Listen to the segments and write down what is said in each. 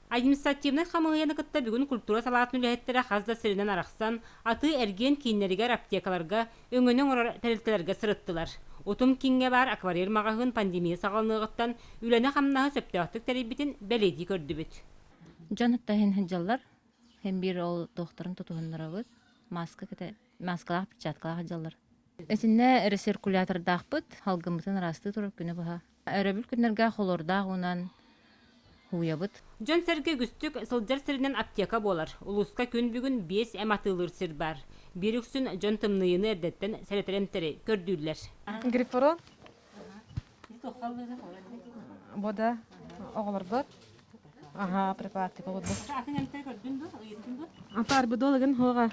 Административнай хамыыһыйаны кытта бүгүн культура салаатын үлэһиттэрэ хазда сиринэн арахсан Атыы-эргиэн кииннэригэр аптекаларга өңөнөң орар тәрилтелерге сырыттылар. Утум кинге бар акварель магаһын пандемия сагалныгыттан үлэни-хамнаһы сөптөктүк тәрибитин бәледи көрдүбүт. Жонаттаһын хыджаллар, hem bir ol doktorun tutuğunlara маскалах печаткалах хыджаллар. Эсинне рециркулятор дахпыт, халгымытын расты турар күнү баха. Өрөбүл күннэргэ холордаах унан хуябыт. Жон сәрге күстүк сылжар сиринэн аптека болар. Улуска күн бүгүн 5 атыылыр сир бар. Bir үксүн жон тымныйыны эрдеттен сәретеремтери көрдүүлер. Грифорон. Бода оғылар бар. Аха, препараты болады. Апар бидолагын хоға.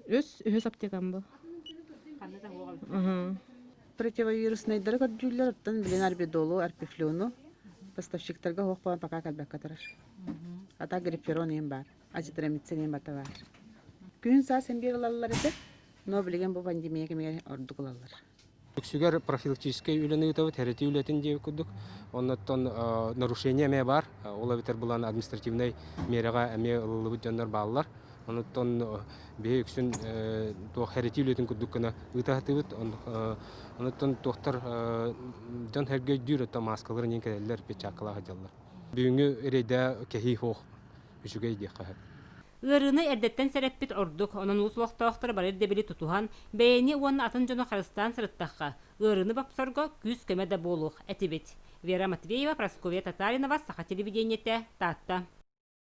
Өз аптекам бұл. Противовирусныйдары көрдүүлер, оттан билен арбидолу, арпифлюну. Поставщиктарга хоқпан пока калбак катарар. Ата гриферон ем бар. Азитромицин ем бата бар. Күн сасын бир алалар еді, но білген бұл пандемия кемеге ордық алалар. Үксүгер профилактический үлэни-хамнаһы тәрәти үлэтин деп күдік. Оннан нарушение ме бар. Ола битер булан административнай мерага эме ылыбыт жандар баллар. Оннан бе үксүн тәрәти үлэтин күдік кына ытатыбыт. Оннан доктор жан хәргө дүр та маскаларын енкелер печакалага жаллар. Бүгүнгү рейдэ кехи хох үчүгэй дек кахат. Ыарыыны эрдеттен сәреппит ордук, онон улуслуохтоохтар барыр дебили тутухан, бэйэни уон атын жоно харыстан сырыттаққа, ыарыыны бопсорго күз көмәдә болух, әтибет. Вера Матвеева, Прасковья Татаринова, Саха телевидениете, Таатта.